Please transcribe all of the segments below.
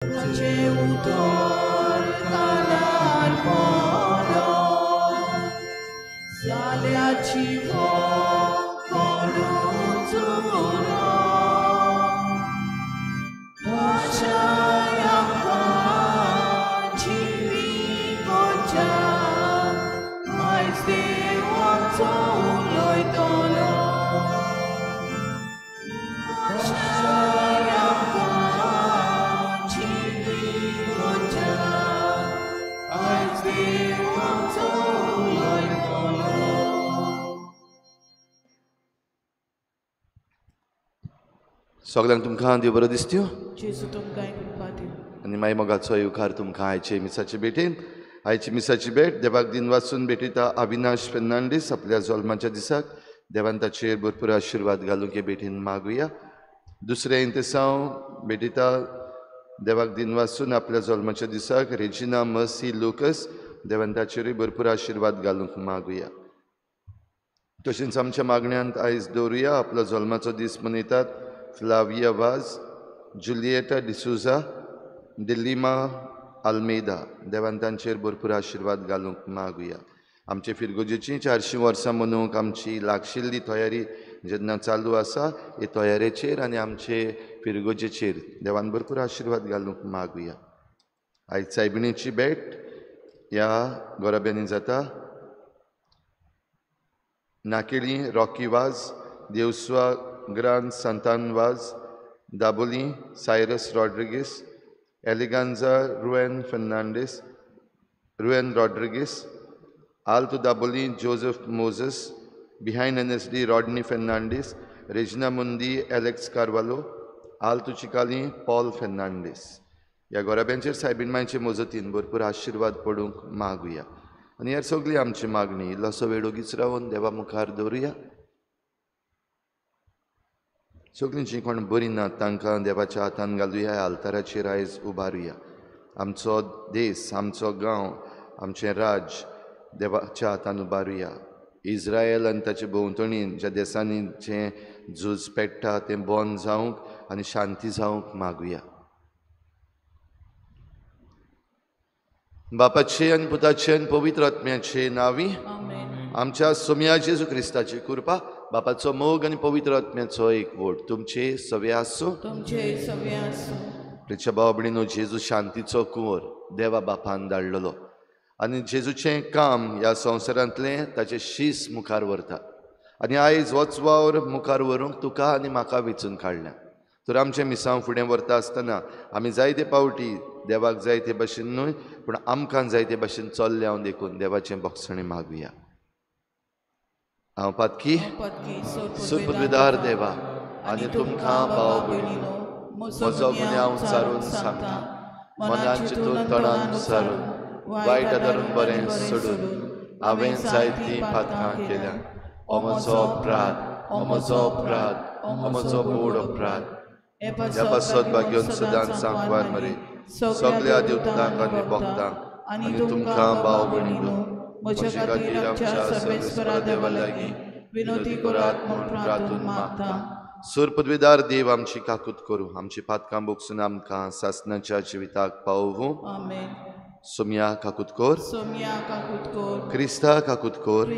तुझे उदर कानार पडो जाल्याची करून चुरो अशा जिवी गोच्या आयज देवाचो उलयतलो सगळ्यांक तुमकां देव बरो दिसत्यो जेजू तुमकां कृपा दिवं आनी मागीर मोगाचो येवकार तुमकां आयचे मिसाचे भेटेन आयची मिसाची भेट देवाक दिन वाचून भेटयता अविनाश फेर्नांडीस आपल्या जल्माच्या दिसाक देवान ताचेर भरपूर आशिर्वाद घालूंक हे भेटेन मागुया दुसरे इंतेसांव भेटयता देवाक दिन वाचून आपल्या जल्माच्या दिसाक रेजिना मर्सी लुकस देवान ताचेरूय भरपूर आशिर्वाद घालूंक मागुया तशेंच आमच्या मागण्यांत आयज दवरुया आपलो जल्माचो दीस मनयतात फ्लाविया वाज जुलिएटा डिसुजा दिल्लीमा आल्मेदा देवान तांचेर भरपूर आशिर्वाद घालूंक मागुया आमचे फिरगोजेची 400 वर्सां मनोवंक आमची लागशिल्ली तयारी जेन्ना चालू आसा हे तयारेचेर आनी आमचे फिरगोजेचेर देवान भरपूर आशिर्वाद घालूंक मागुया आयज सायबिणीची भेट ह्या गोरब्यांनी जाता नाकेली रॉकी वाज देवस्वा ग्रांद सांतान वाज दाबोली सायरस रॉड्रिगीस एलिगांजा रुएन फेर्नांडीस रुएन रॉड्रिगीस आल्तो दाबोली जोसेफ मोजेस बिहाइंड एनएसडी रॉडनी फेर्नांडीस रेजिना मुंदी एलेक्स कार्वालो आल्तो चिकाली पॉल फेर्नांडीस ह्या गोराब्यांचेर सायबीण मांयचे मजतीन भरपूर आशिर्वाद पडूंक मागुया आनी ह्या सगळी आमची मागणी इल्लोसो वेळ ओगीच रावन देवा मुखार दवरुया सगळींची कोण बरी ना तांकां देवाच्या हातान घालुया आल्ताराचेर आयज उबारुया आमचो देश आमचो गांव आमचें राज देवाच्या हातान उबारुया इस्रायल आनी ताचे भोंवतणीन ज्या देशांनी जें झूज पेट्टा तें बंद जावंक आनी शांती जावंक मागुया बापाचे आनी पुताचे आनी पवित्र आत्म्याचे नांवी आमच्या सोम्या जेजू क्रिस्ताची कृपा बापाचो मोग आनी पवित्र आत्म्याचो एकवट तुमचे सवे आसूं प्रिय भाव भयणीनो जेजू शांतीचो कुंवर देवा बापान धाडलेलो आनी जेजूचें काम ह्या संवसारांतलें ताचें शीस मुखार व्हरता आनी आयज होच वावर मुखार व्हरूंक तुका आनी म्हाका वेंचून काडल्या तर आमचें मिसांव फुडें व्हरता आसतना आमी जायते पावटी देवाक जाय ते भाशेन न्हय पूण आमकां जाय ते भाशेन चल्ले हांव देखून देवाचें भक्षण मागुया हांव पातकी सुपदविदार देवा आनी तुमकां भाव भयणीनो म्हजो गुन्यांव उच्चारून सांगता मनान चिंतून तोंडान उच्चारून वायट धरून बरें सोडून हांवें जायतीं पातकां केल्या हो म्हजो अपराध हो म्हजो अपराध हो म्हजो बोड अपराध ह्या सद्भाग घेवन सदांच सांकवार मरे सगळ्या देवतांक आनी भक्तांक आनी तुमकां भाव भयणीनो म्हजे खातीर आमच्या सर्वेस्परा देवा लागीं विनोदी करात म्हूण प्रार्थून मागता सूर पदवीदार देव आमची काकूत करूं आमची पातकां बोगसून आमकां सासणाच्या जिविताक पावूं सोम्या काकूत कोर क्रिस्ता काकूत कोर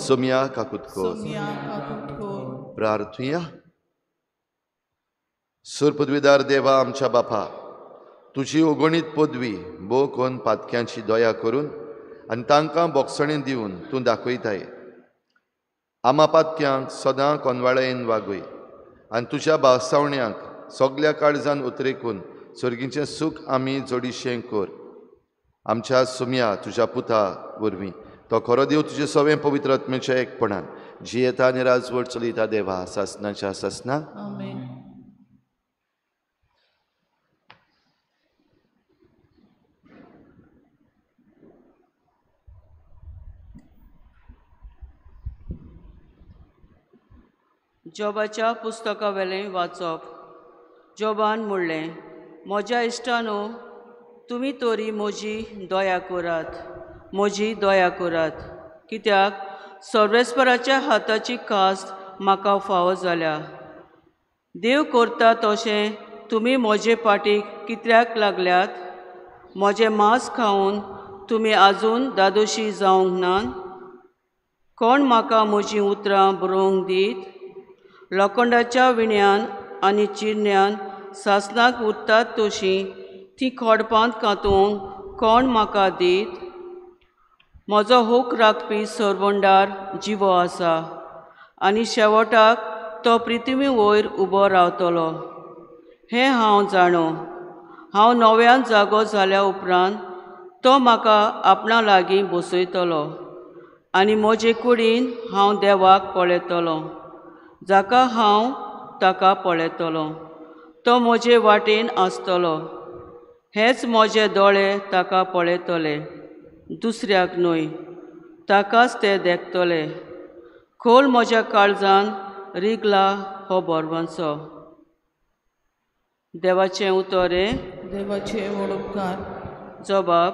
सोम्या काकूत कोर प्रार्थुया सूर पदवीदार देवा आमच्या बापा तुजी ओगणीत पदवी भोव कोन्न पातक्यांची दया करून आनी तांकां बोगसणें दिवन तूं दाखयताय आमा पातक्यांक सदां कोनवाळेन वागय आनी तुज्या भासावण्यांक सगळ्या काळजान उतरेकून सर्गीचें सूख आमी जोडिशें कर आमच्या सोम्या तुज्या पुता वरवीं तो खरो देव तुजें सवें पवित्र आत्म्याच्या एकपणान जियेता आनी राजवट चलयता देवा सासणाच्या सासणाक जोबाच्या पुस्तका वेलें वाचप जोबान म्हणलें म्हज्या इश्टानो तुमी तोरी म्हजी दया करात कित्याक सर्वेस्पराच्या हाताची कास्त म्हाका फावो जाल्या देव करता तशें तुमी म्हजे पाटीक कित्याक लागल्यात? म्हजें मांस खावन तुमी आजून दादोशी जावंक नात? कोण म्हाका म्हजीं उतरां बरोवंक दीत? लोखंडाच्या विण्यान आनी चिरण्यान सासणाक उरतात तशीं तीं खोडपांत कांतूंक कोण म्हाका दीत? म्हजो हूक राखपी सरवंडार जिवो आसा आनी शेवटाक तो पृथ्वी वयर उबो रावतलो. हें हांव जाणो. हांव नव्यान जागो जाल्या उपरांत तो म्हाका आपणा लागीं बसयतलो आनी म्हजे कुडीन हांव देवाक पळयतलों, जाका हांव ताका पळयतलों. तो म्हजे वाटेन आसतलो. हेच म्हजे दोळे ताका पळयतले, दुसऱ्याक न्हय. ताकाच ते देखतले. खोल म्हज्या काळजान रिगला हो बोरवंचो. देवाचें उतोरें. देवाचे वळोवकार. जबाब.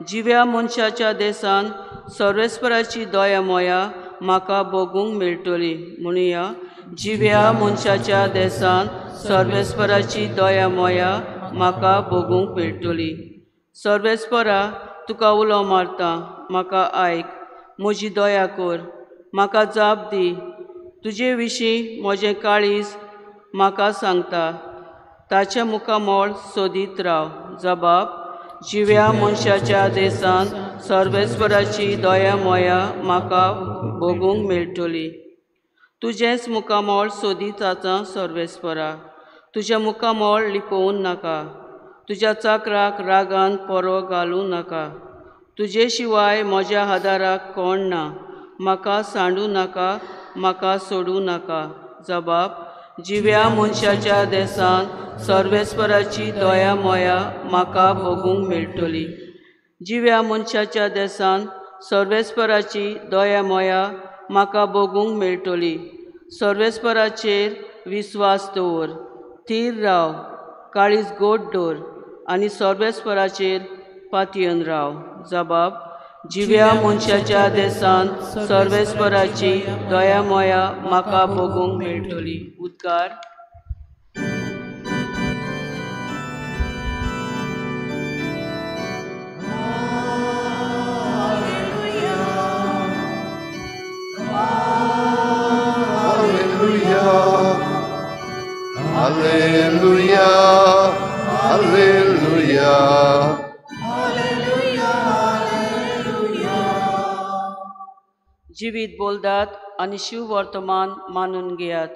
जिव्या मनशाच्या देसान सर्वेस्पराची दया मोया म्हाका भोगूंक मेळटली. म्हणुया, जिव्या मनशाच्या देसान सर्वेस्पराची दया मोया म्हाका भोगूंक मेळटली. सर्वेस्परा, तुका उलो मारता, म्हाका आयक, म्हजी दया कर, म्हाका जाप दी. तुजे विशीं म्हजें काळीज म्हाका सांगता. ताच्या मुखामोळ सोदीत राव. जबाब. जिव्या मनशाच्या देसान सर्वेस्पराची दया मोया म्हाका भोगूंक मेळटली. तुजेंच मुखामोळ सोदीत आसा सर्वेस्परा. तुजें मुखामोळ लिपोवन नाका. तुज्या चाकराक रागान परो घालूं नाका. तुजे शिवाय म्हज्या आदाराक कोण ना. म्हाका सांडूं नाका, म्हाका सोडूं नाका. जबाब. जिव्या मनशाच्या देसान सर्वेस्पराची दया मोया म्हाका भोगूंक मेळटली. जिव्या मनशाच्या देसान सर्वेस्पराची दया मोया म्हाका भोगूंक मेळटली. सर्वेस्पराचेर विस्वास दवर, थीर राव, काळीज गोड दवर आनी सर्वेस्पराचेर पातयेवन राव. जबाब. जिव्या मनशाच्या देसान सर्वेस्पराची दया मोया म्हाका भोगूंक मेळटली. उद्गार. Alleluia, Alleluia. जिवीत बोलदात आनी शिव वर्तमान मानून घेयात.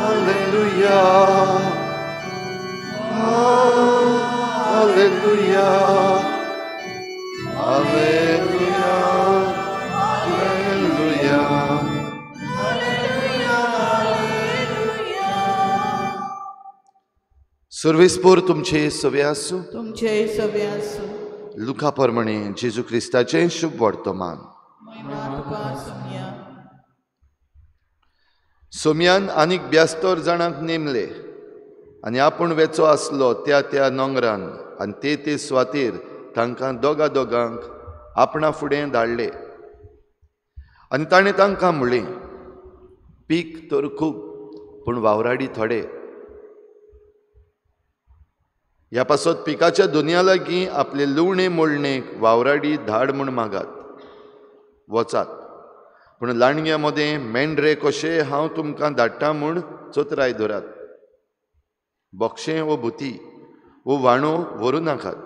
Alleluia, Alleluia, Alleluia, Alleluia. सर्वेस्पोर तुमचे सवे आसूं. तुमचे सवे आसूं. लुका प्रमाणे जेजू क्रिस्ताचें शुभ वर्तमान. महिमा तुका सोम्या. सोम्यान आनीक 72 जाणांक नेमले आनी आपूण वेचो आसलो त्या नोंगरान आनी ते सुवातेर तांकां दोगांक आपणा फुडें धाडले. आनी ताणें तांकां म्हणलें, पीक तर खूब पूण वावराडी थोडे. ह्या पासत पिकाच्या दोनया लागीं आपले लुवणे मोडणेक वावराडी धाड म्हूण मागात. वचात, पूण लाणग्या मदें मेंढरे कशे हांव तुमकां धाडटां म्हूण चोतराय धरात. बोक्षें वो भुती वो वाणो व्हरूं नाकात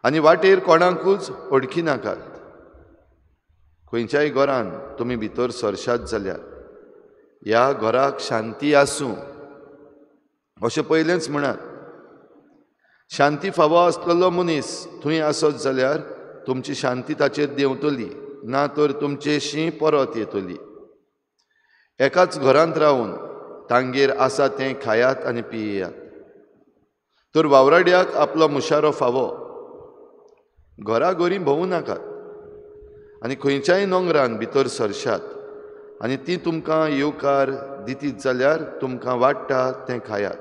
आनी वाटेर कोणाकूच ओडखी नाकात. खंयच्याय घरान तुमी भितर सरशात जाल्यार ह्या घराक शांती आसूं अशें पयलेंच म्हणात. शांती फावो आसलेलो मनीस थंय आसत जाल्यार तुमची शांती ताचेर देंवतली, ना तर तुमचेशी परत येतली. एकाच घरांत रावन तांगेर आसा तें खायात आनी पियेयात. तर वावराड्याक आपलो मुशारो फावो. घराघरी भोवूं नाकात आनी खंयच्याय नोंगरान भितर सरशात आनी ती तुमकां येवकार दितीत जाल्यार तुमकां वाडटा तें खायात.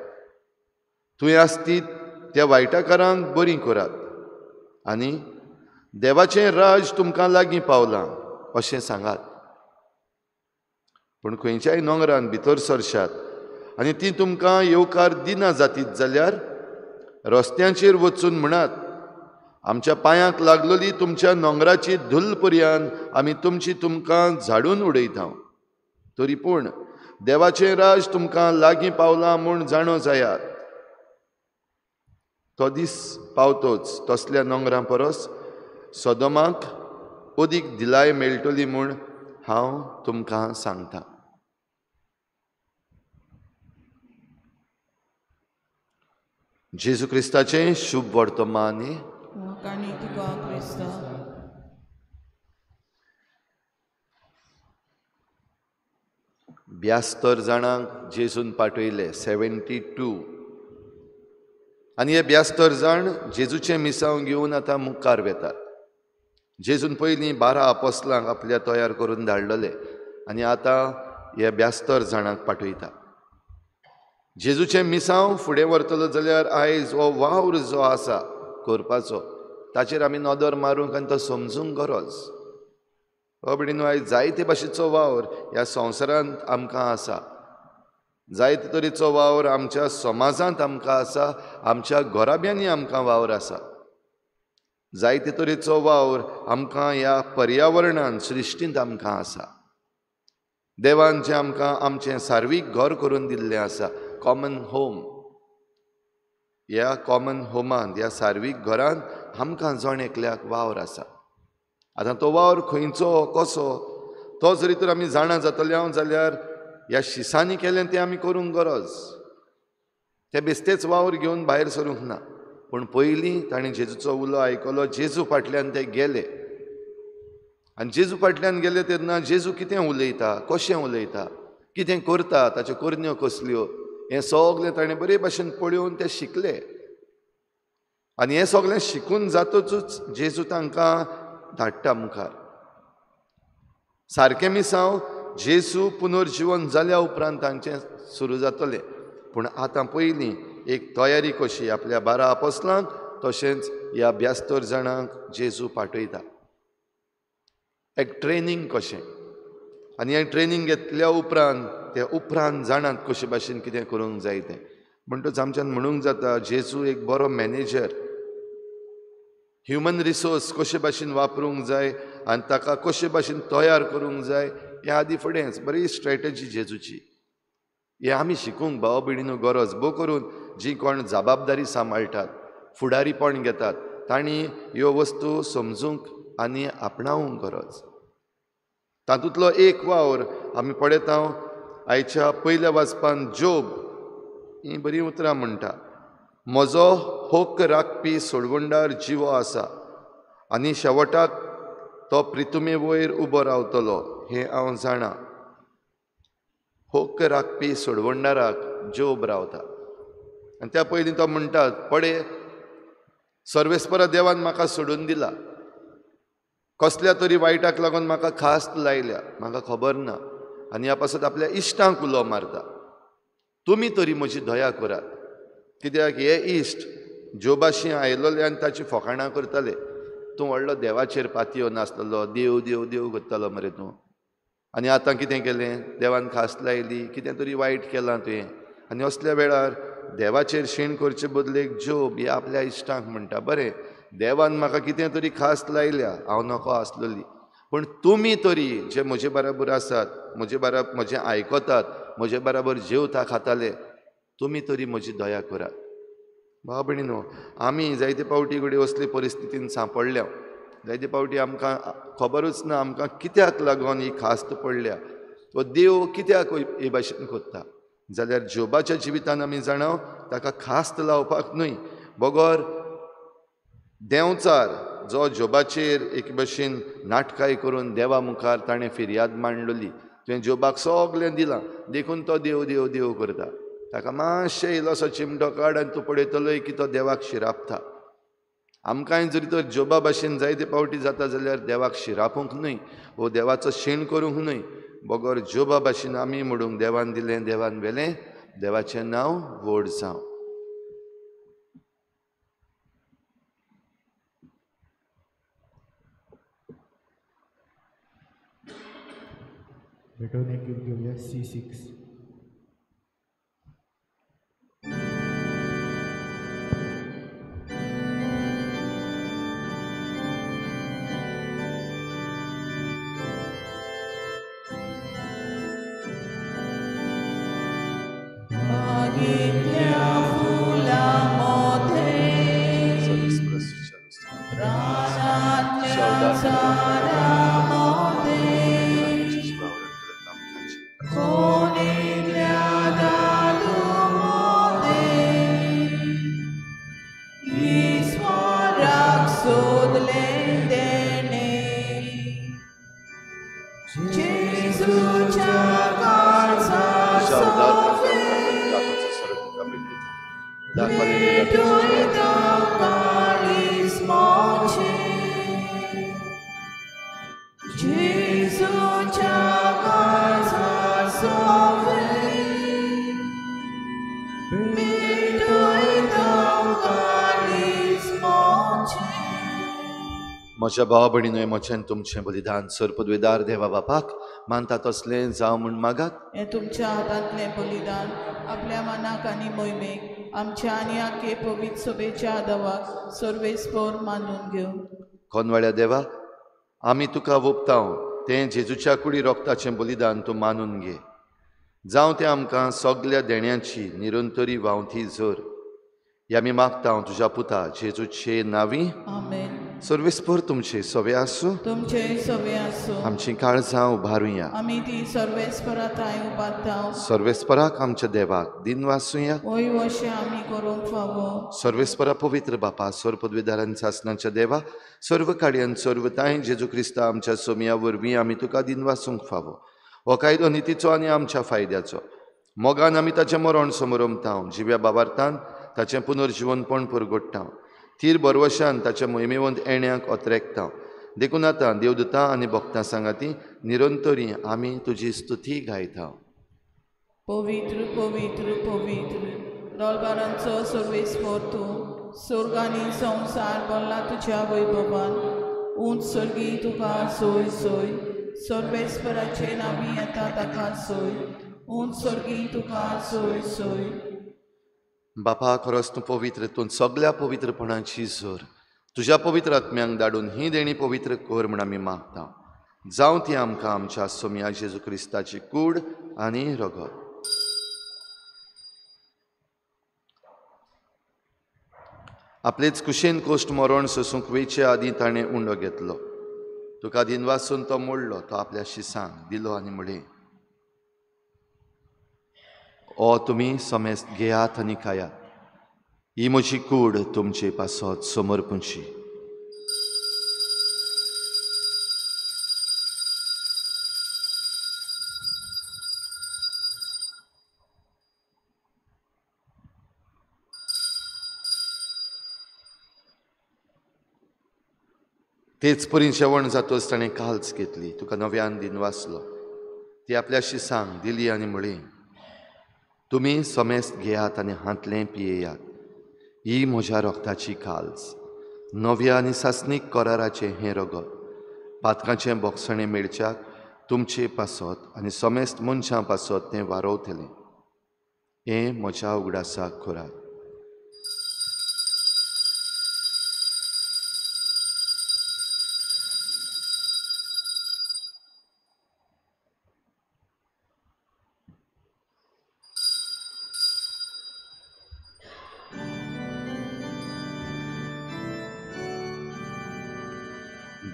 थंय आसतीत त्या वायटाकारांक बरीं करात आनी देवाचें राज तुमकां लागीं पावलां अशें सांगात. पूण खंयच्याय नोंगरान भितर सरशात आनी ती तुमकां येवकार दिना जातीत जाल्यार रस्त्यांचेर वचून म्हणात, आमच्या पांयांक लागलेली तुमच्या नोंगराची धुल्ल पर्यान आमी तुमकां झाडून उडयता. तरी पूण देवाचें राज तुमकां लागीं पावलां म्हूण जाणो जायात. तो दीस पावतोच तसल्या नोंगरां परस सदोमाक अदीक दिलाय मेळटली म्हूण हांव तुमकां सांगतां. जेजू क्रिस्ताचें शुभ वर्तमान. काणी तुका क्रिस्ता. ब्यास्तर जाणांक जेजून पाठयले 72 आनी हे ब्यास्तर जाण जेजूचें मिसांव घेवन आतां मुखार वेतात. जेजून पयलीं 12 आपोस्तलांक आपल्या तयार करून धाडलेले आनी आतां हे ब्यास्तर जाणांक पाठयता. जेजूचें मिसांव फुडें व्हरतलो जाल्यार आयज हो वावर जो आसा करपाचो ताचेर आमी नदर मारूंक आनी तो समजूंक गरज. भयणीनो, आयज जायते भाशेचो वावर ह्या संवसारांत आमकां आसा. जायते तरेचो वावर आमच्या समाजांत आमकां आसा, आमच्या घोराब्यांनी आमकां वावर आसा. जायते तरेचो वावर आमकां ह्या पर्यावरणान सृश्टींत आमकां आसा. देवान जें आमकां आमचें सार्वीक घर करून दिल्लें आसा, कॉमन होम, ह्या कॉमन होमांत, ह्या सार्वीक घरांत आमकां जण एकल्याक वावर आसा. आतां तो वावर खंयचो कसो तो जरी तर आमी जाणा जातले हांव जाल्यार ह्या शिसांनी केलें तें आमी करूंक गरज. ते बेश्टेच वावर घेवन भायर सरूंक ना. पूण पयलीं ताणें जेजूचो उलो आयकलो, जेजू फाटल्यान ते गेले आनी जेजू फाटल्यान गेले तेन्ना जेजू कितें उलयता, कशें उलयता, कितें करता, ताच्यो करण्यो कसल्यो, हें सगळें ताणें बरे भाशेन पळोवन ते शिकले. आनी हें सगळें शिकून जातूच जेजू तांकां धाडटा मुखार. सारकें मिसांव जेजू पुनर्जीवन जाल्या उपरांत तांचें सुरू जातलें. पूण आतां पयलीं एक तयारी कशी आपल्या 12 आपोस्तलांक तशेंच ह्या ब्यास्तर जाणांक जेजू पाठयता. एक ट्रेनींग कशें. आनी हें ट्रेनींग घेतल्या उपरांत ते उपरांत जाणात कशे भाशेन कितें करूंक जाय तें. म्हणटच आमच्यान म्हणूंक जाता जेजू एक बरो मॅनेजर. ह्युमन रिसोर्स कशे भाशेन वापरूंक जाय आनी ताका कशे भाशेन तयार करूंक जाय हें आदी फुडेंच बरी स्ट्रॅटजी जेजूची. हें आमी शिकूंक भाव भयणीनो गरज. भोव करून जीं कोण जबाबदारी सांबाळटात, फुडारीपण घेतात, तांणी ह्यो वस्तू समजूंक आनी आपणावंक गरज. तातूंतलो एक वावर आमी पळयता आयच्या पयल्या वाचपान जोब ही बरीं उतरां म्हणटा. म्हजो होक राखपी सोडवंडार जिवो आसा आनी शेवटाक तो प्रितुमे वयर उबो रावतलो हें हांव जाणा. होक राखपी सोडवंडाराक जोब रावता. आनी त्या पयलीं तो म्हणटा, पळय सर्वेस्परा देवान म्हाका सोडून दिला, कसल्या तरी वायटाक लागून म्हाका खास्त लायल्या, म्हाका खबर ना. आनी ह्या पासत आपल्या इश्टांक उलो मारता, तुमी तरी म्हजी दया करात. कित्याक हे इश्ट जोबाशी आयलोले आनी ताची फकाणां करताले. तूं व्हडलो देवाचेर पातयो नासलेलो, देव देव देव करतालो मरे तूं. आनी आतां कितें केलें, देवान खास्त लायली, कितें तरी वायट केलां तुवें. आनी असल्या वेळार देवाचेर शेण करचे बदलेक जोब हे आपल्या इश्टांक म्हणटा, बरें देवान म्हाका कितें तरी खास्त लायल्या, हांव नको आसलोली, पूण तुमी तरी जे म्हजे बराबर आसात, म्हजें आयकतात, म्हजे बराबर जेवता खाताले, तुमी तरी म्हजी दया करात. भाव भयणीनो, आमी जायते फावटी घडये असले परिस्थितीन सांपडल्या. जायते फावटी आमकां खबरूच ना आमकां कित्याक लागून ही खास्त पडल्या, तो देव कित्याक हे भाशेन कोत्ता. जाल्यार जोबाच्या जिवितान आमी जाणाव ताका खास्त लावपाक न्हय. बगोर देंवचार जो जोबाचेर एक भाशेन नाटकाय करून देवा मुखार ताणें फिर्याद मांडलेली, तुवें जोबाक सगलें दिलां, देखून तो देव देव देव करता. ताका मातशें इल्लोसो चिमटो काड आनी तूं पळयतलोय की तो देवाक शिरापता. आमकांय जरी तर जोबा भाशेन जायते फावटी जाता जाल्यार देवाक शिरापूंक न्हय, वो देवाचो शेण करूंक न्हय. बगोर जोबा भाशेन आमी म्हणूंक देवान दिलें, देवान वेलें, देवाचें नांव व्हड जावं. Returning Gilgulia C6. Agitya fulaमध्ये प्राणातल्या सारामध्ये कोणीतल्या दादूमध्ये ईश्वराक सोदले देणे जेजूच्या काळचा म्हज्या भाव भयणीनो म्हजें तुमचें बलिदान सर्पद्वेदार देवा बापाक मानता तसलें जावं म्हूण मागात. हे तुमच्या हातांतलें बलिदान आपल्या मनाक आनी मोहिमेक आमच्या आनी आखे पवित्र सभेच्या आदावाक सर्वेस्पर मानून घेवन कोनवाड्या देवा आमी तुका ओपताव तें जेजूच्या कुडी रोगताचें बलिदान तूं मानून घे. जावं तें आमकां सगल्या देण्यांची निरंतरी वावथी जोर हे आमी मागता तुज्या पुता जेजूचे नांवी. आमेन. सर्वेस्पर तुमचे सवे आसूं. तुमचे सवे आसूं. आमची काळजां उबारुया. आमी ती सर्वेस्पराताय उबारता. सर्वेस्पराक आमच्या देवाक दिन वासूया. वय अशें आमी करूंक फावो. सर्वेस्परा पवित्र बापा सर्पद्वेदारांच्या आसनाच्या देवा सर्व काड्यान सर्वताय जेजू क्रिस्ता आमच्या सोमया वरवीं आमी तुका दिन वासूंक फावो. हो कायदो नितीचो आनी आमच्या फायद्याचो. मोगान आमी ताचें मरण समरमता. जिव्या बाबार्थान ताचें पुनर्जीवनपण परगट्टा. थीर बरवशान ताच्या मोहिमेवंत येण्याक ओतरेकता. देखून आतां देवदूतां आनी भक्तां सांगाती निरंतरी आमी तुजी स्तुती गायता. पवित्र पवित्र पवित्र रोलबारांचो सर्वेस्पर तूं स्वर्ग आनी संवसार भरला तुज्या वैभवान. उंच सर्गी तुका सोय सोय सर्वेस्पराचे नांवी येता ताका सोय. उंच सर्गी तुका सोय सोय. बापा खरोच तूं पवित्र तूं सगल्या पवित्रपणाची जोर तुज्या पवित्र आत्म्यांक धाडून ही देणी पवित्र कर म्हूण आमी मागता. जावं ती आमकां आमच्या सोम्या जेजू क्रिस्ताची कूड आनी रगत. आपलेच कुशेन कोश्ट मरण सोसूंक वेचे आदीं ताणें उंडो घेतलो. तुका दिन वासून तो मोडलो. तो आपल्या शिसांक दिलो आनी म्हळें ओ तुमी समेस्त घेयात आनी खायात. ही म्हजी कूड तुमचे पासत समर्पणची. तेच परी जेवण जातच ताणें काल्च घेतली. तुका नव्यान दिन वाचलो. ती आपल्या शिसांक दिली आनी म्हळें तुमी समेस्त घेयात आनी हातलें पियेयात. ही म्हज्या रोगताची काल्स नव्या आनी सासनीक कराराचें हें रगत पातकाचें बोगसणें मेळच्याक तुमचे पासत आनी समेस्त मनशां पासत तें वारोवतलें. हें म्हज्या उगडासाक करात.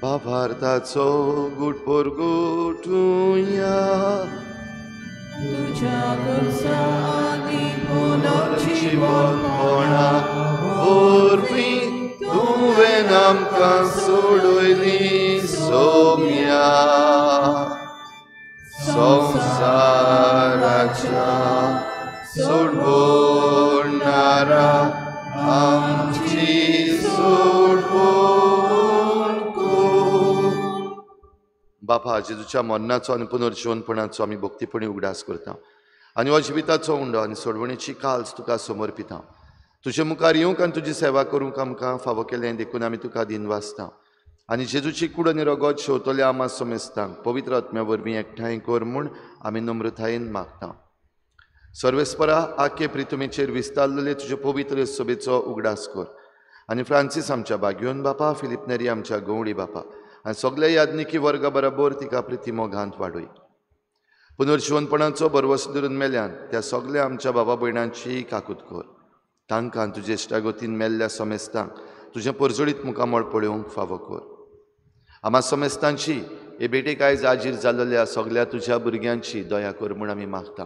भावार्थाचो गुट परगटुया. तुझ्या कुर्सा आनी पुनर्जीवनपणा वरवीं तुवें आमकां सोडयली सोम्या. संवसाराच्या सोडवणारा आमची सोडवण. बापा जेजूच्या मरणाचो आनी पुनर्जीवनपणाचो आमी भक्तीपणी उगडास करता आनी हो जिविताचो उंडो आनी सोडवणेची काल्स तुका समर्पिता. तुजे मुखार येवंक आनी तुजी सेवा करूंक आमकां फावो केलें देखून आमी तुका दिन वाचता. आनी जेजूची कूड आनी रगत शेवतले आमा समेस्तांक पवित्र आत्म्या वरवीं एकठांय कर म्हूण आमी नम्रतायेन मागता. सर्वेस्परा आखे प्रितुमेचेर विस्तारलेले तुजे पवित्र सभेचो उगडास कर आनी फ्रांसीस आमच्या बागयोन बापा, फिलिप नेरी आमच्या गवळी बापा आनी सगळ्या यादनिकी वर्गा बरोबर तिका प्रितीमोगांत वाडय. पुनर्जीवनपणाचो बरवस धरून मेल्यान त्या सगळ्या आमच्या बाबा भयणांची काकूत कर. तांकां तुजे इश्टागतीन मेल्ल्या समेस्तांक तुजें परजळीत मुखामळ पळोवंक फावो कर. आमा समेस्तांची हे बेटेक आयज आजीर जाल्ल्या सगळ्या तुज्या भुरग्यांची दया कर म्हूण आमी मागता.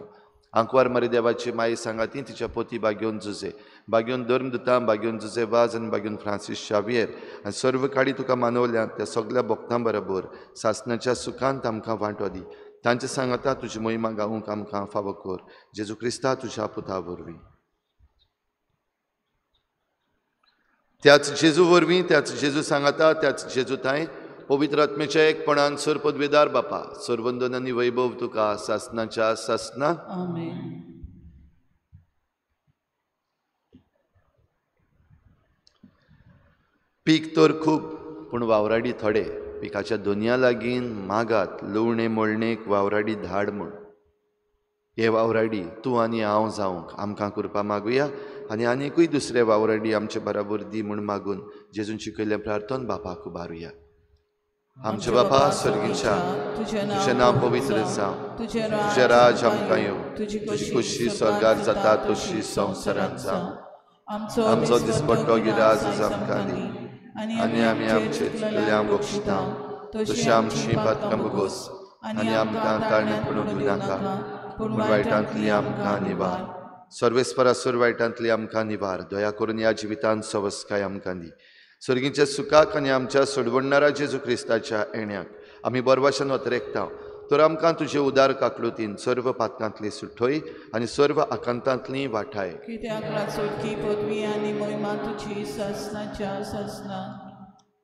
आंकवार मारी देवाची माई सांगाती तिच्या पोती बागयोन जुजे, बागयोन धर्मदुतां, बागयोन जुजे वाज आनी बागयोन फ्रांसीस शावियर आनी सर्व काळी तुका मानवल्यान त्या सगळ्या भक्तां बरोबर सासणाच्या सुखांत आमकां वांटो दी. तांचे सांगता तुजी मोहिमा गावूंक आमकां फावो कर. जेजू क्रिस्ता तुज्या पुता वरवीं. त्याच जेजू वरवीं, त्याच जेजू सांगता, त्याच जेजू ताय पवित्र आत्मेच्या एकपणान सर पदवेदार बापा, सर्वंदन आनी वैभव तुका सासणाच्या सासना. आमेन. पीक तर खूब पूण वावराडी थोडे. पिकाच्या दोनया लागीं मागात लवणे मळणेक वावराडी धाड म्हूण. हे वावराडी तूं आनी हांव जावंक आमकां करपा मागुया आनी आनीकूय दुसरे वावराडी आमचे बराबर दी म्हूण मागून जेजून शिकयल्लें प्रार्थन बापाक उबारुया. आमचे बापा सर्गीच्या, तुजें नांव पवित्र जावं, तुजें राज आमकां येवं, तुजी खुशी स्वर्गार जाता तशी संवसारांत जावं. आमचो दिसपट्टो गिराज आज आमकां दी आनी आमी आमचे चुकलेल्यांक बक्षिता तशी आमची पातकां बगोस आनी आमकां तारणे पडूंक नाका पूण वायटांतली आमकां निवार. सर्वेस्परा सर वायटांतली आमकां निवार. दया करून ह्या जिवितांत सवस्काय आमकां दी. सर्गीच्या सुखाक आनी आमच्या सोडवणारा जेजू क्रिस्ताच्या येण्याक आमी बरभाशेन वतरेकता. तर आमकां तुजे उदार काकलुतीन सर्व पातकांतली सुटोय आनी सर्व आकांतांतली वाटाय. कित्याक रासोडकी पदवी आनी मोहिमा तुजी सासणाच्या सासना.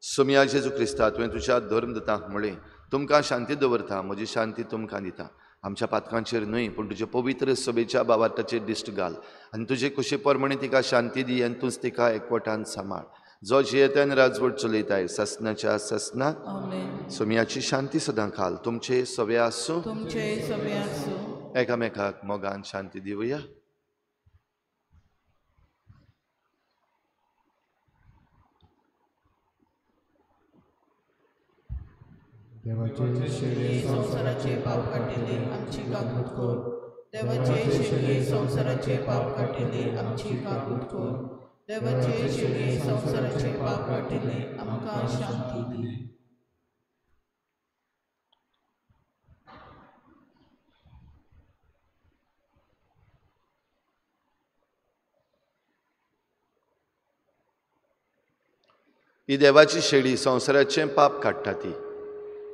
सोम्या जेजू क्रिस्ता तुवें तुज्या धर्मदतांक म्हळें, तुमकां शांती दवरता, म्हजी शांती तुमकां दिता. आमच्या पातकांचेर न्हय पूण तुजे पवित्र सभेच्या बाबाताचेर दिश्ट घाल आनी तुजे कुशी प्रमाणे तिका शांती दी आनी तूंच तिका एकवटान सांबाळ. जो जियेत्यान राजवट चलयताय सासणाच्या सासना. आमेन. सोम्याची शांती सदां घाल तुमचे सवे आसूं. तुमचे सवे आसूं. एकामेकाक मोगान शांती दिवया. देवाचे शेळे संसाराचे पाप काटिले आमची काकूत कर. देवाचे शेळये संसाराचे पाप काटिले आमची काकूत कर. देवाचे शेळये संसाराचे पाप काटिले आमकां शांती दी. ही देवाची शेळी संवसाराचें पाप काडटा ती.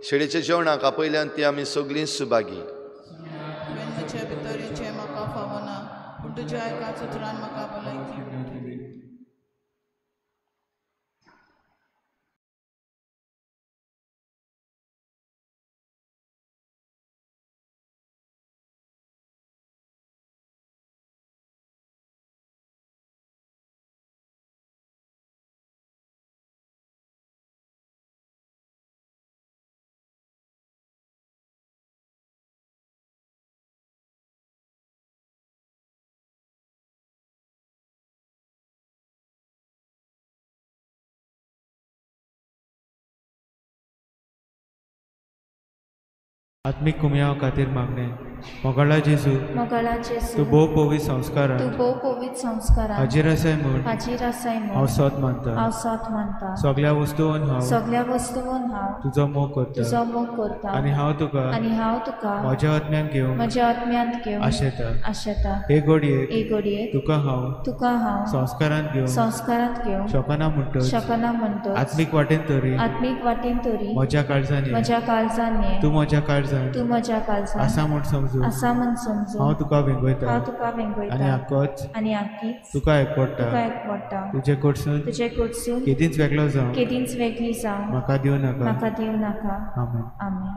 शेळीच्या जेवणाक आपयल्यान ती आमी सगळीं सुभागी. तुवें म्हज्या भितरेचें म्हाका फावना पूण तुज्या एकाच उतरान म्हाका भलायकी मेळटली. आत्मिक कुमयाव खातीर मागणे. मोगाळा जेजू, तूं भोव पवित्र संस्कारान हाजीर आसाय म्हूण हांव सत मानता. सगळ्या वस्तूंवन हांव तुजो मोग करता आनी हांव तुका म्हज्या आत्म्यांत घेवंक आशेता. हे घडयेक तुका हांव संस्कारांत घेवंक शकना म्हणटच आत्मीक वाटेन तरी म्हज्या काळजांनी तूं म्हज्या काळजांत आसा म्हूण समजून हांव तुका वेंगयता आनी आख्खीच तुका एकवडटा. तुजे कडसून केदींच वेगळी जावं म्हाका दिवं नाका. आमेन.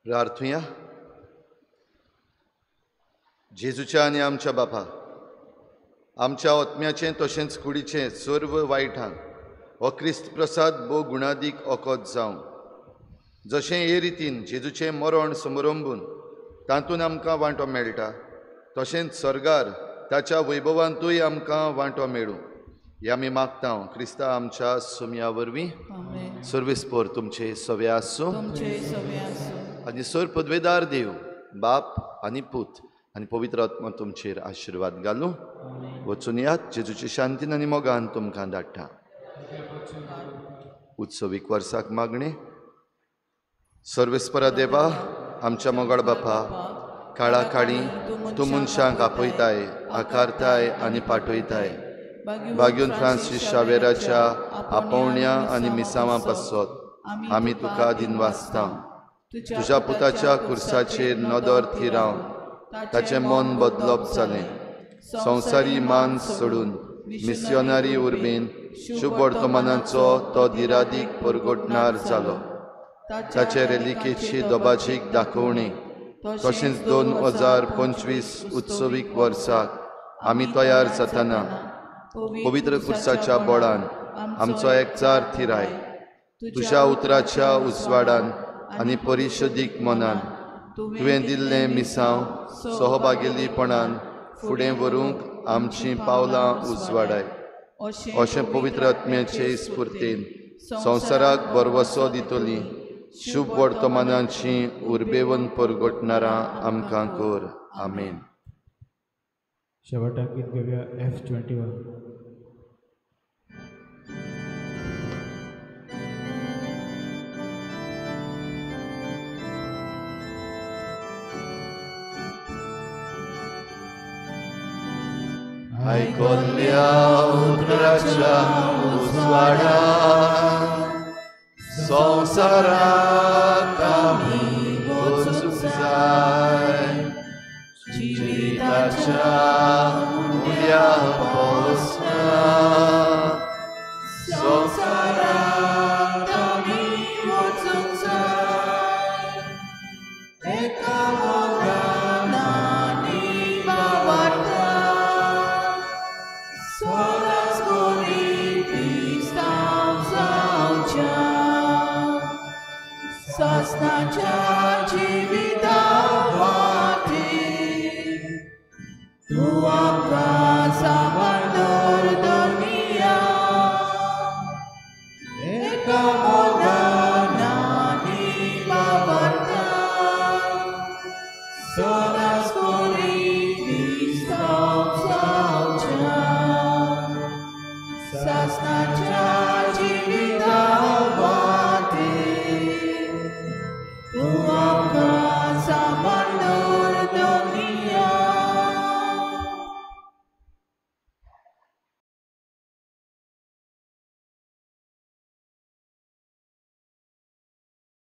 प्रार्थुया. जेजूच्या आनी आमच्या बापा, आमच्या आत्म्याचें तशेंच कुडीचें सर्व वायटांक हो क्रिस्त प्रसाद भोव गुणादीक ओकोत जावं. जशें हे रितीन जेजूचें मरण समारंभून तातूंत आमकां वांटो मेळटा, तशेंच स्वर्गार ताच्या वैभवांतूय आमकां वांटो मेळूं. हें आमी मागता क्रिस्ता आमच्या सुमया वरवीं. सर्वेस्पोर तुमचे सवे आसूं आनी सर पदवेदार देव बाप आनी पूत आनी पवित्र आत्मा तुमचेर आशिर्वाद घालूं. वचून यात जेजूचे शांतीन आनी मोगान तुमकां धाडटा. उत्सवीक वर्साक मागणे. सर्वेस्परा देवा, आमच्या मोगाळ बापा, काळा काळी तूं मनशांक आपयताय, आकारताय आनी पाठयताय. बागून फ्रांसीस शावेराच्या आपोवण्या आनी मिसावां पासत आमी तुका दिनवासता. तुज्या पुताच्या खुर्साचेर नदर थिरावन ताचें मन बदलप जालें. संवसारी मान सोडून मिस्योनारी उर्बेन शुभ वर्तमानाचो तो दिरादीक परगटणार जालो. ताचे रेलिकेची दोबाजीक दाखोवणी तशेंच 2025 उत्सवीक वर्साक आमी तयार जातना पवित्र खुर्साच्या बोळान आमचो एकचार थिराय. तुज्या उतराच्या उजवाडान आनी परिशदीक मनान तुवें दिल्लें मिसांव सहभागिलीपणान फुडें व्हरूंक आमचीं पावलां उजवाडाय. अशें पवित्र आत्म्याचे स्फुर्तेन संवसाराक बरवसो दितली शुभ वर्तमानाची उर्बेवन परगटणारां आमकां कर. आमेन. शेवटाक गीत घेवया F21. आयकोल्ल्या उतराच्या उजवाडान संवसाराक आमी वचूंक जाय. जिविताच्या मुल्या पोसना संवसाराक आमी वचूंक जाय. एका मोगान आनी वावरता सदांच बरी क्रिस्तांव जावच्या. सासणाच्या